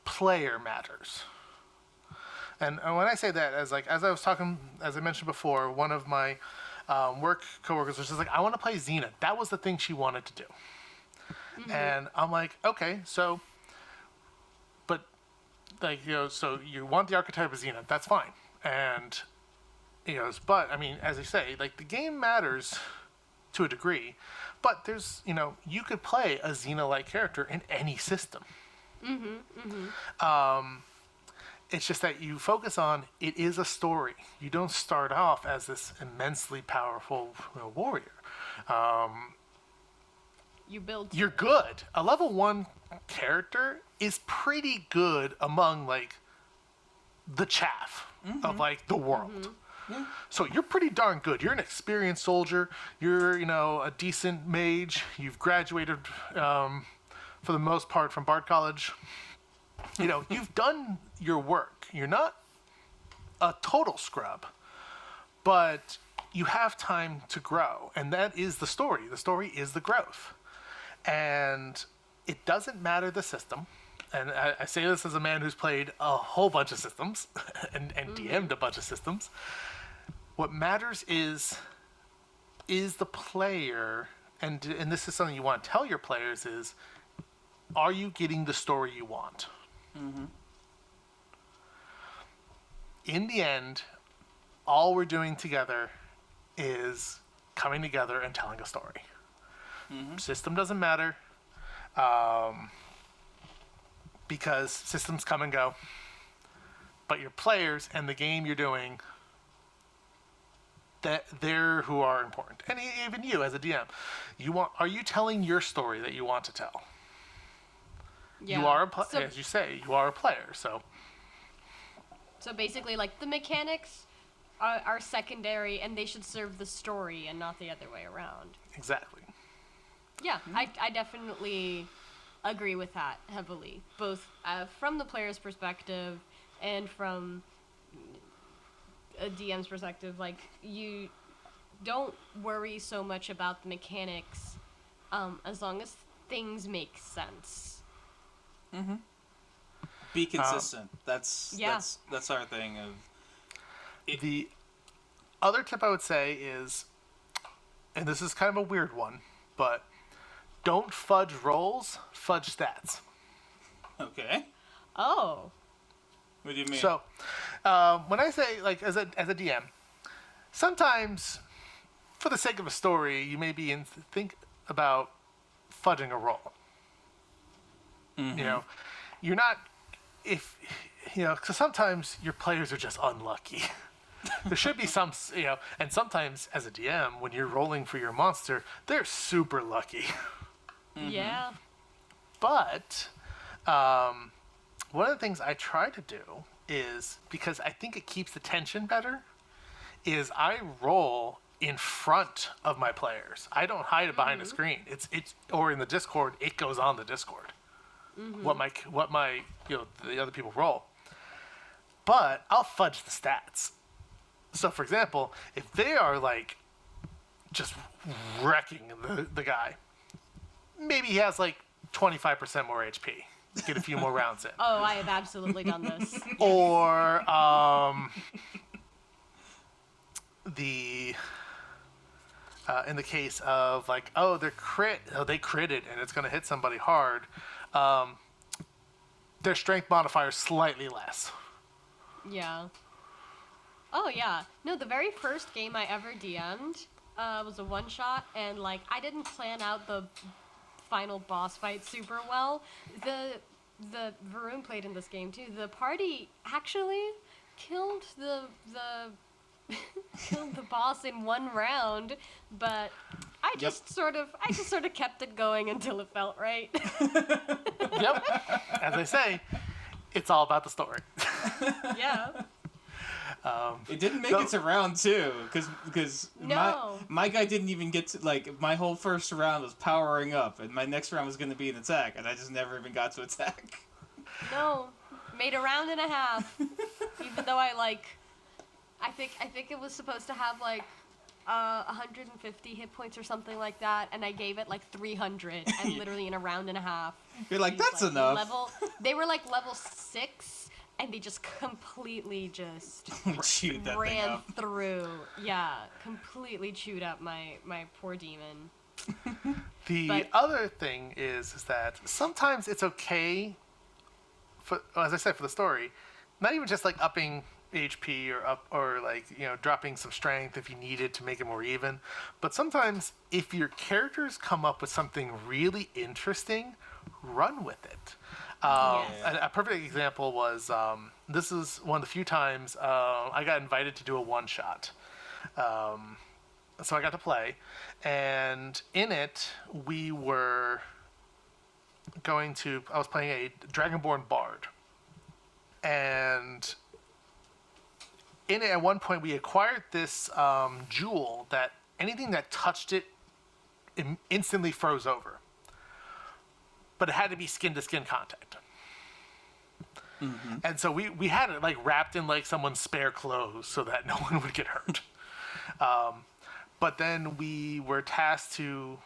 player matters. And when I say that, as I was talking, as I mentioned before, one of my work coworkers was just like, I want to play Xena. That was the thing she wanted to do. And I'm like, okay, so, but, like, so you want the archetype of Xena, that's fine. And, but, I mean, as I say, like, the game matters to a degree, but there's, you could play a Xena-like character in any system. It's just that you focus on, it is a story. You don't start off as this immensely powerful warrior. You build. You're good. A level 1 character is pretty good among, like, the chaff of, like, the world. Yeah. So you're pretty darn good. You're an experienced soldier. You're, a decent mage. You've graduated, for the most part, from Bard College. You've done your work. You're not a total scrub, but you have time to grow. And that is the story. The story is the growth. And it doesn't matter the system. And I say this as a man who's played a whole bunch of systems and DM'd a bunch of systems. What matters is the player, and this is something you want to tell your players is, are you getting the story you want? In the end, all we're doing together is coming together and telling a story. System doesn't matter, because systems come and go. But your players and the game you're doing, they're who are important. And even you as a DM, are you telling your story that you want to tell? Yeah. You are as you say, you are a player. So basically, like, the mechanics are secondary, and they should serve the story and not the other way around. Exactly. Yeah, I definitely agree with that heavily, both from the player's perspective and from a DM's perspective. Like, you don't worry so much about the mechanics as long as things make sense. Be consistent. That's our thing. The other tip I would say is, and this is kind of a weird one, but don't fudge rolls, fudge stats. Okay. Oh. What do you mean? So, when I say, like, as a DM, sometimes, for the sake of a story, you may be think about fudging a roll. You're not, because sometimes your players are just unlucky. There should be some, and sometimes as a DM, when you're rolling for your monster, they're super lucky. Yeah. But one of the things I try to do is, because I think it keeps the tension better, is I roll in front of my players. I don't hide it behind a screen. It's or in the Discord, it goes on the Discord. What my the other people roll. But I'll fudge the stats. So, for example, if they are, like, just wrecking the guy, maybe he has, like, 25% more HP. Get a few more rounds in. Oh, I have absolutely done this. Or in the case of, like, they critted and it's going to hit somebody hard, their strength modifier is slightly less. Yeah. Oh, yeah. No, the very first game I ever DM'd was a one-shot, and, like, I didn't plan out the final boss fight super well. The Varun played in this game, too. The party actually killed the killed the boss in one round, but I just sort of kept it going until it felt right. Yep. As I say, it's all about the story. Yeah. It didn't make it to round 2 because No. my guy didn't even get to, like, my whole first round was powering up, and my next round was going to be an attack, and I just never even got to attack. No, made a round and a half, even though I think it was supposed to have, like, 150 hit points or something like that, and I gave it, like, 300, and literally in a round and a half. You're like, that's enough. They were, like, level 6, and they just completely just Chewed that thing ran up. through. Yeah, completely chewed up my poor demon. The other thing is that sometimes it's okay, as I said, for the story, not even just like upping HP or like, you know, dropping some strength if you need it to make it more even, but sometimes if your characters come up with something really interesting, run with it. A perfect example was this is one of the few times I got invited to do a one-shot. So I got to play, and in it I was playing a Dragonborn Bard, and in it at one point we acquired this jewel that anything that touched it instantly froze over, but it had to be skin-to-skin contact. And so we had it like wrapped in like someone's spare clothes so that no one would get hurt. But then we were tasked to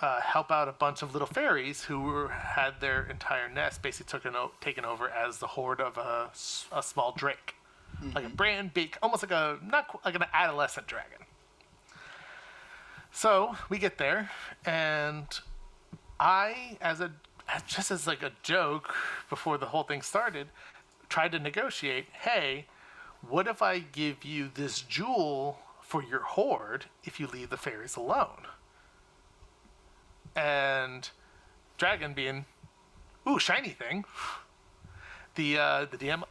help out a bunch of little fairies who had their entire nest basically taken over as the horde of a small drake, like a brand big, almost like like an adolescent dragon. So we get there, and I, just as like a joke before the whole thing started, tried to negotiate. Hey, what if I give you this jewel for your horde if you leave the fairies alone? And Dragon being, ooh, shiny thing. The DM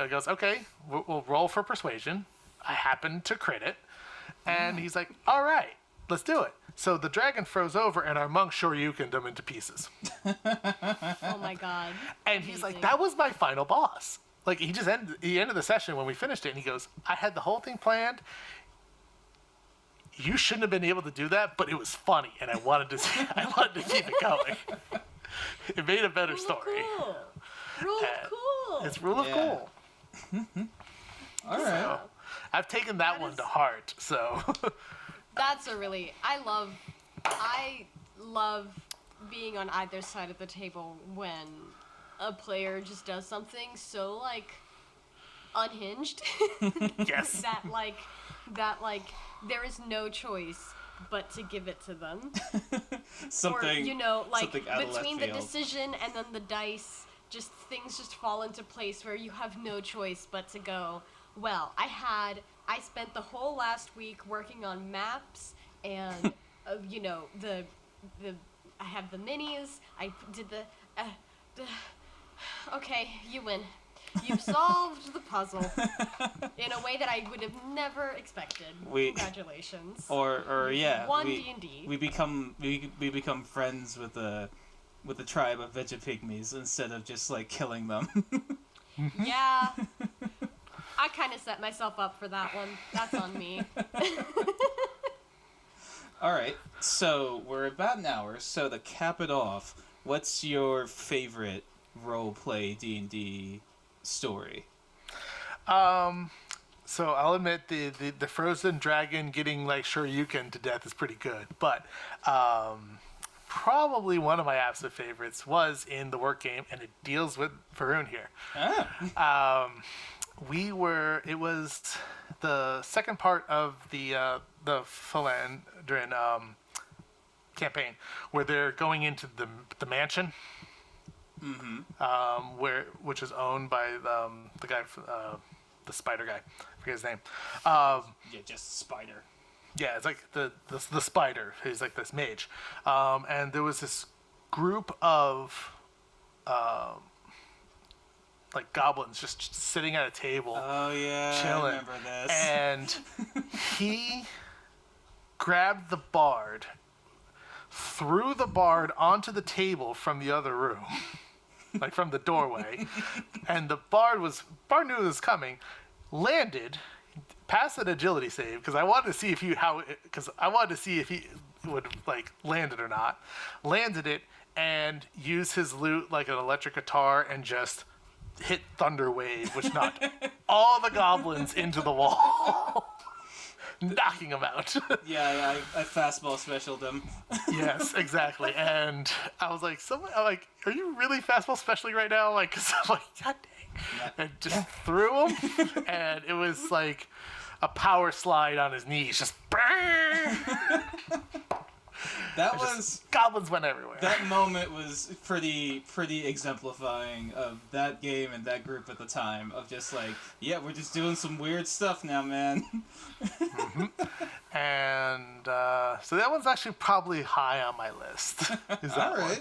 goes, okay, we'll roll for persuasion. I happen to crit it, and he's like, all right, let's do it. So the dragon froze over, and our monk Shoryukened him into pieces. Oh my god. And he's like, that was my final boss. Like, he ended the session when we finished it, and he goes, I had the whole thing planned. You shouldn't have been able to do that, but it was funny, and I wanted to keep it going. It made a better story. Cool. Rule of cool. It's rule of cool. All right. So, I've taken that one to heart. So That's I love being on either side of the table when a player just does something so like unhinged. yes. that there is no choice but to give it to them. Something, or, you know, like something out of between left the field. decision and then the dice, just things just fall into place where you have no choice but to go, well, I spent the whole last week working on maps and you know, I have the minis, I did okay, you win. You've solved the puzzle in a way that I would have never expected. Congratulations. Or yeah, One D&D. we become friends with the tribe of Vegapygmies instead of just like killing them. Yeah. I kind of set myself up for that one. That's on me. All right, so we're about an hour. So to cap it off, what's your favorite role-play D&D story? So I'll admit the frozen dragon getting like Shoryuken to death is pretty good, but probably one of my absolute favorites was in the work game, and it deals with Varun here. It was the second part of the Philandrin campaign where they're going into the mansion. Which is owned by the guy, the spider guy. I forget his name. Yeah, just Spider. Yeah, it's like the spider. He's like this mage. And there was this group of like goblins just sitting at a table. Oh yeah, chilling. I remember this. And he grabbed the bard, threw the bard onto the table from the other room. Like from the doorway, and the bard knew it was coming, landed, passed an agility save because I wanted to see if he would like land it or not. Landed it and used his loot like an electric guitar and just hit Thunder Wave, which knocked all the goblins into the wall. Knocking them out. Yeah, I fastball specialed them. Yes, exactly. And I was like, are you really fastball specialing right now? Like, 'cause I'm like, God dang. and just threw him, and it was like a power slide on his knees, just. That was goblins went everywhere. That moment was pretty exemplifying of that game and that group at the time. Of just like, yeah, we're just doing some weird stuff now, man. And so that one's actually probably high on my list. Is that all right? one?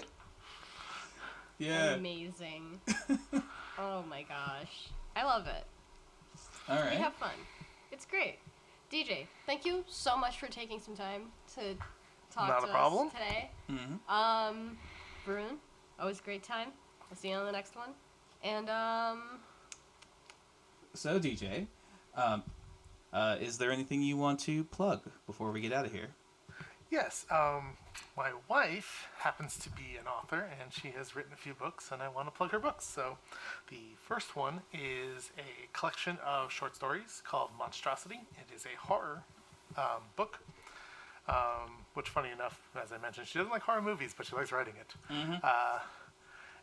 Yeah. Amazing. Oh my gosh, I love it. All right. We have fun. It's great. DJ, thank you so much for taking some time to talk Not to a problem. us today. Mm-hmm. Varun, always a great time. I'll see you on the next one. And So DJ, is there anything you want to plug before we get out of here? Yes. My wife happens to be an author, and she has written a few books, and I want to plug her books. So the first one is a collection of short stories called Monstrosity. It is a horror book, which, funny enough, as I mentioned, she doesn't like horror movies, but she likes writing it. Mm-hmm.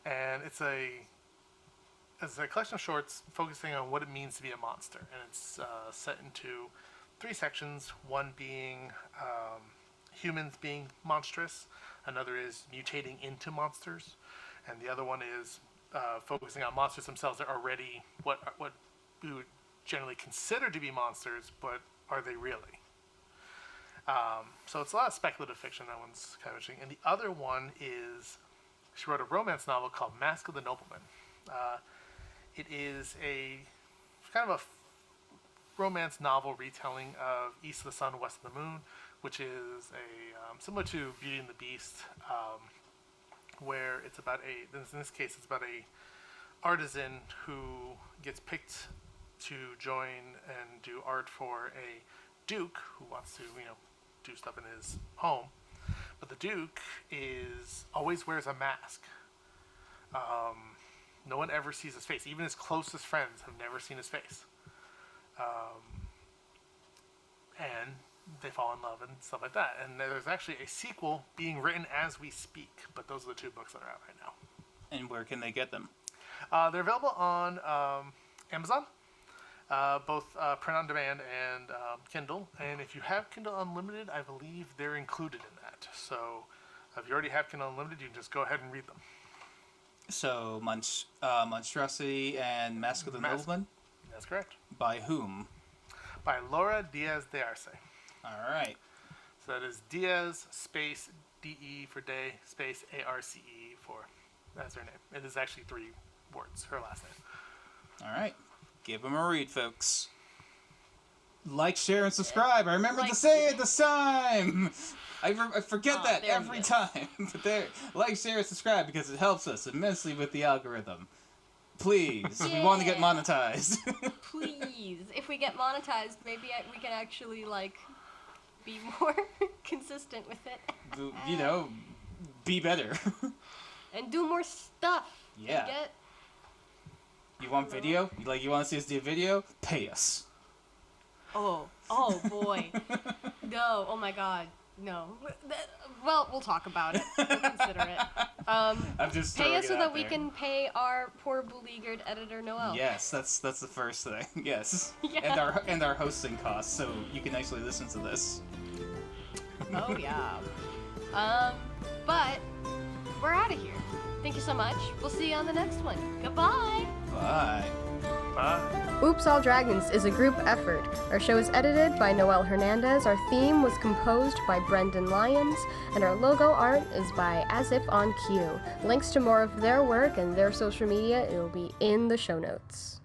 And it's a collection of shorts focusing on what it means to be a monster. And it's set into 3 sections, one being humans being monstrous, another is mutating into monsters, and the other one is focusing on monsters themselves that are already what we would generally consider to be monsters, but are they really? So it's a lot of speculative fiction. That one's kind of interesting. And the other one is, she wrote a romance novel called Mask of the Nobleman. It is a kind of a romance novel retelling of East of the Sun, West of the Moon, which is similar to Beauty and the Beast, where it's about in this case, it's about a artisan who gets picked to join and do art for a duke who wants to, do stuff in his home. But the duke always wears a mask. No one ever sees his face. Even his closest friends have never seen his face. And they fall in love and stuff like that. And there's actually a sequel being written as we speak. But those are the 2 books that are out right now. And where can they get them? They're available on Amazon, both print on demand and Kindle. And if you have Kindle Unlimited, I believe they're included in that. So if you already have Kindle Unlimited, you can just go ahead and read them. So Monstrosity and Mask of the Nobleman? That's correct. By whom? By Laura Diaz de Arce. All right. So that is Diaz space D-E for day space A-R-C-E that's her name. It is actually 3 words, her last name. All right. Give them a read, folks. Like, share, and subscribe. I remember to say it this time. I forget that every time. But there, like, share, and subscribe because it helps us immensely with the algorithm. Please, we want to get monetized. please, if we get monetized, maybe we can actually be more consistent with it. Be better. And do more stuff. Yeah. You want video? You want to see us do a video? Pay us. Oh boy. No, oh my god. No. Well, we'll talk about it. We'll consider it. I'm just pay us so that we there. can pay our poor beleaguered editor Noel. Yes, that's the first thing. Yes. Yeah. And our hosting costs, so you can actually listen to this. Oh yeah. But we're out of here. Thank you so much. We'll see you on the next one. Goodbye. Bye. Bye. Oops All Dragons is a group effort. Our show is edited by Noel Hernandez, our theme was composed by Brendan Lyons, and our logo art is by Azif On Q. Links to more of their work and their social media will be in the show notes.